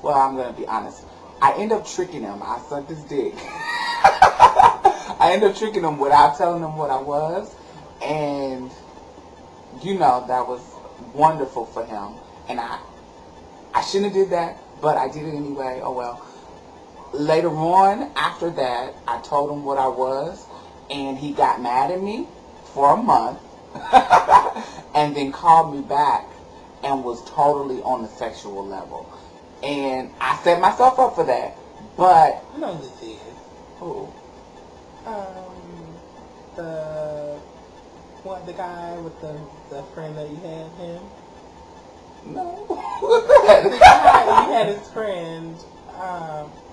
Well, I'm gonna be honest. I end up tricking him. I sucked his dick. I end up tricking him without telling him what I was, and that was wonderful for him. And I shouldn't have did that, but I did it anyway. Oh well. Later on, after that, I told him what I was, and he got mad at me for a month, and then called me back and was totally on the sexual level. And I set myself up for that, but... I know this is. Who? The guy with the friend that you had, him? No. Who's that? The guy, you had his friend,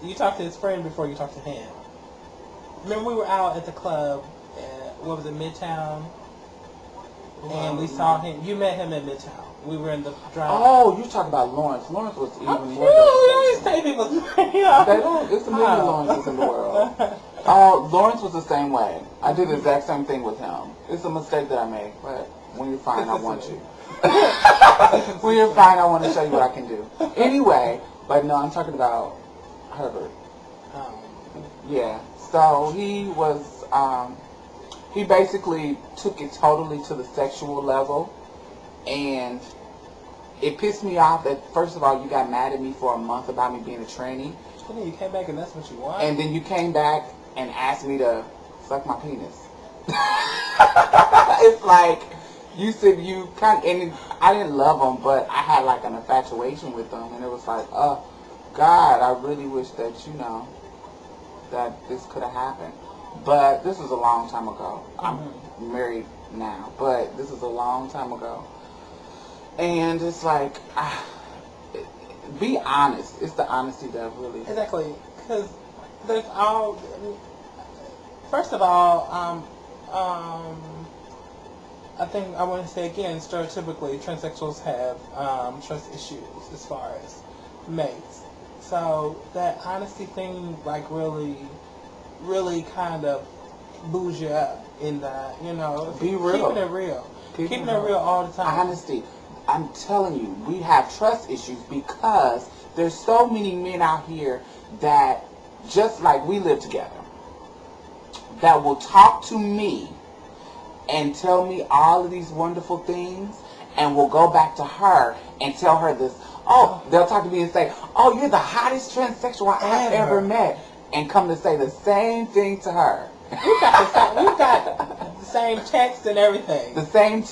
you talked to his friend before you talked to him. Remember we were out at the club, what was it, Midtown? And we saw him, you met him at Midtown. We were in the drive. Oh, you're talking about Lawrence. Lawrence was even more... You say people's names. It's a million Lawrences in the world. Lawrence was the same way. I did the exact same thing with him. It's a mistake that I made, but when you're fine, I want you. When you're fine, I want to show you what I can do. Anyway, but no, I'm talking about Herbert. Yeah. So he was, he basically took it totally to the sexual level, and it pissed me off that, first of all, you got mad at me for a month about me being a tranny. And then you came back and that's what you want? And then you came back and asked me to suck my penis. It's like, you said you kind of, and I didn't love him, but I had like an infatuation with him, and it was like, oh, God, I really wish that, that this could have happened. But this was a long time ago. I'm married now, but this is a long time ago. And it's like, be honest. It's the honesty that really... Exactly. Because there's all... First of all, I think I want to say again, stereotypically, transsexuals have trust issues as far as mates. So that honesty thing, like, really kind of boos you up in that, be real. Keeping it real. Keeping it real all the time. Honesty. I'm telling you, we have trust issues because there's so many men out here that, just like we live together, that will talk to me and tell me all of these wonderful things, and will go back to her and tell her this. Oh, they'll talk to me and say, oh, you're the hottest transsexual I've ever met, and come to say the same thing to her. We've got the same text and everything. The same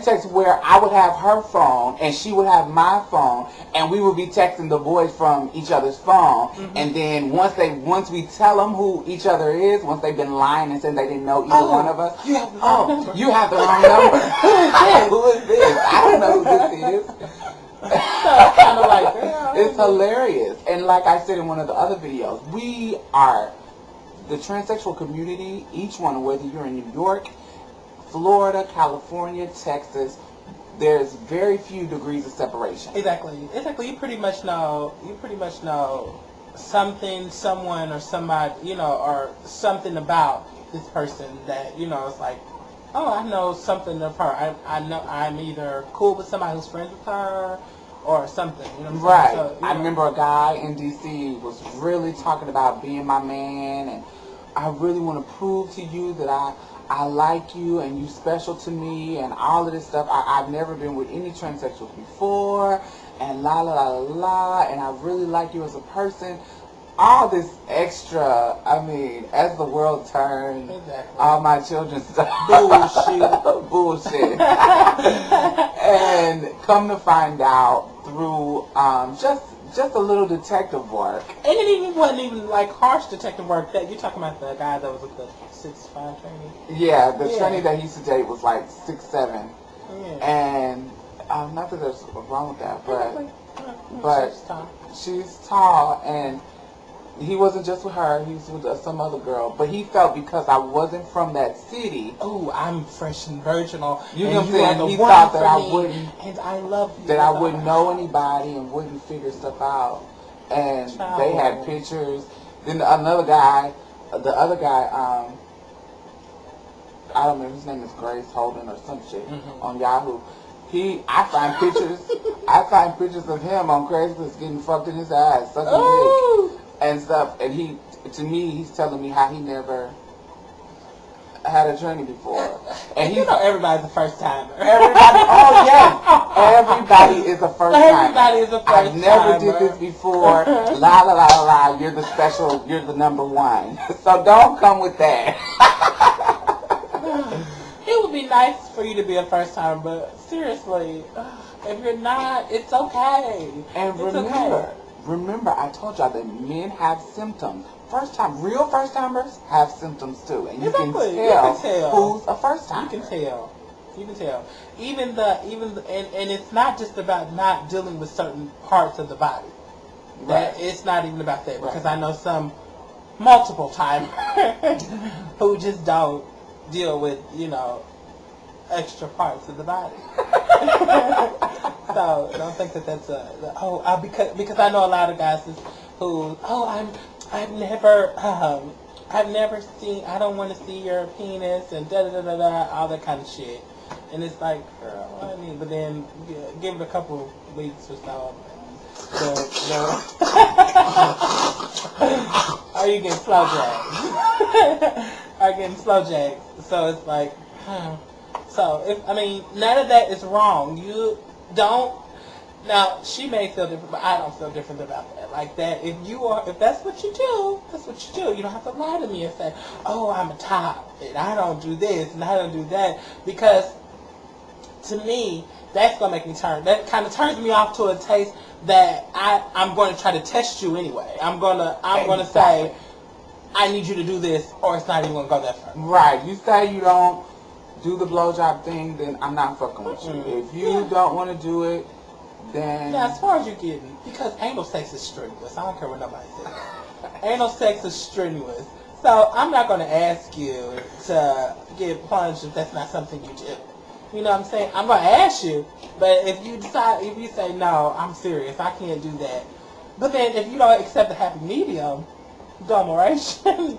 text where I would have her phone and she would have my phone, and we would be texting the boys from each other's phone. And then once we tell them who each other is, once they've been lying and saying they didn't know either one of us, you have the wrong number. You have the wrong number. Who is this? I don't know who this is. So it's kind of like, it's hilarious. And like I said in one of the other videos, we are the transsexual community, each one, whether you're in New York, Florida, California, Texas, there's very few degrees of separation. Exactly. You pretty much know something, someone, or somebody, or something about this person that, it's like, oh, I know something of her. I know I'm either cool with somebody who's friends with her or something. Right. So, I remember a guy in D.C. was really talking about being my man, and I really want to prove to you that I like you and you special to me and all of this stuff. I've never been with any transsexuals before, and la la la la la, and I really like you as a person. All this extra, I mean, as the world turns, all my children start bullshit. And come to find out through just a little detective work. And it wasn't even like harsh detective work. That you're talking about the guy that was with the 6'5" tranny. Yeah, the tranny that he used to date was like 6'7". And not that there's wrong with that, but she's tall, and he wasn't just with her, he was with some other girl. But he felt because I wasn't from that city. Oh, I'm fresh and virginal. You know what I'm saying? He thought that I wouldn't. And I love you. That I wouldn't know anybody and wouldn't figure stuff out. And they had pictures. Then the other guy, I don't remember, his name is Grace Holden or some shit on Yahoo. I find pictures of him on Craigslist getting fucked in his ass, sucking dick and stuff. And he's telling me how he never had a tranny before. And everybody's a first timer. Everybody is a first timer. Everybody is a first timer. I never did this before. La la la la. You're the special. You're the number one. So don't come with that. It would be nice for you to be a first timer, but seriously, if you're not, it's okay. And remember, I told y'all that men have symptoms. Real first timers have symptoms too, and you can tell who's a first timer. You can tell. And it's not just about not dealing with certain parts of the body. Right. It's not even about that, because I know some multiple timers who just don't deal with, extra parts of the body. So don't think that that's because I know a lot of guys who I've never seen, I don't want to see your penis and all that kind of shit. And it's like, girl, but then give it a couple of weeks or so. Are you getting slow jags? Are you getting slow jags? So it's like, So none of that is wrong. You don't. Now, she may feel different, but I don't feel different about that. Like that, if that's what you do, that's what you do. You don't have to lie to me and say, oh, I'm a top, and I don't do this, and I don't do that. Because, to me, that's going to make me turn. That kind of turns me off to a taste that I'm going to try to test you anyway. I'm going to say, I need you to do this, or it's not even going to go that far. Right. You say you don't do the blowjob thing, then I'm not fucking with you. If you don't want to do it, then... Now, as far as you're getting, because anal sex is strenuous. I don't care what nobody says. Anal sex is strenuous. So, I'm not going to ask you to get plunged if that's not something you do. You know what I'm saying? I'm going to ask you, but if you say, no, I'm serious, I can't do that. But then, if you don't accept the happy medium, domination, and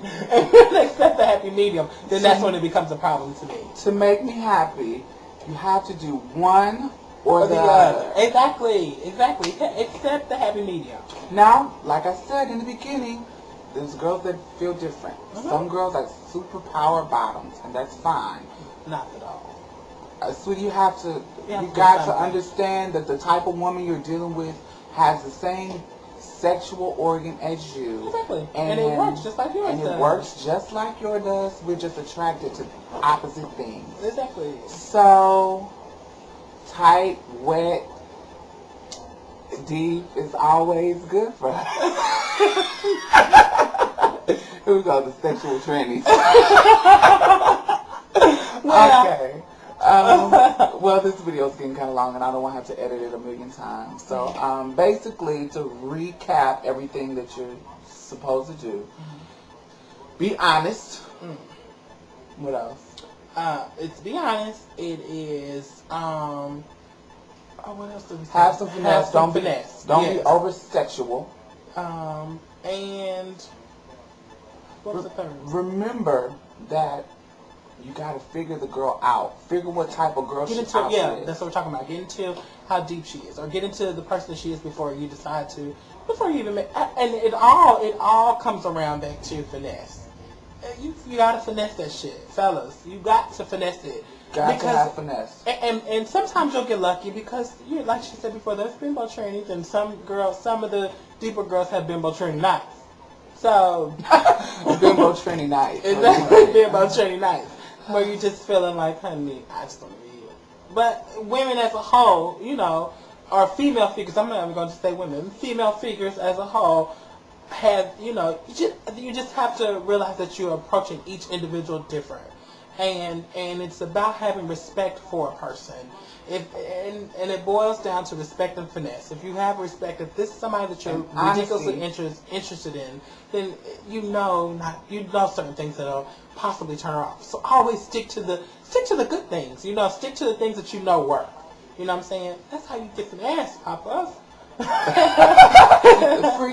you don't accept the happy medium, then that's when it becomes a problem to me. To make me happy, you have to do one or the other. Exactly. Accept the happy medium. Now, like I said in the beginning, there's girls that feel different. Some girls are super power bottoms, and that's fine. Not at all. Sweetie, you got to understand that the type of woman you're dealing with has the same sexual organ as you. Exactly. And it works just like yours does. And it works just like yours does. We're just attracted to opposite things. Exactly. So, tight, wet, deep is always good for us. Here we go, the sexual trannies. Okay. Well, this video is getting kind of long, and I don't want to have to edit it a million times. So, basically, to recap everything that you're supposed to do, be honest. What else? It's be honest. It is, what else do we say? Have some finesse. Don't be over sexual. And what was the third? Remember that you got to figure the girl out. Figure what type of girl she is. Yeah, that's what we're talking about. Get into how deep she is, or get into the person that she is before you even make. And it all comes around back to finesse. You gotta finesse that shit, fellas. You got to finesse it. Got to have finesse. And sometimes you'll get lucky because, like she said before, there's bimbo trainees, and some of the deeper girls have bimbo training nights. So bimbo training nights. Exactly, bimbo training nights. Where you just feeling like, honey, I just don't need it. But women as a whole, or female figures, I'm not even going to say women, female figures as a whole have, you just have to realize that you're approaching each individual different. And it's about having respect for a person. And it boils down to respect and finesse. If you have respect, if this is somebody that you're ridiculously interested in, then you know certain things that'll possibly turn her off. So always stick to the good things. Stick to the things that you know work. You know what I'm saying? That's how you get some ass, Papa. Free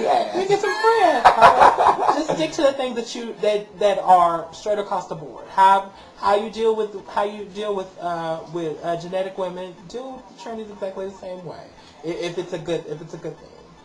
ass. You get some free ass, Papa. Just Stick to the things that are straight across the board. How you deal with genetic women. Deal with trannies exactly the same way. If it's a good thing.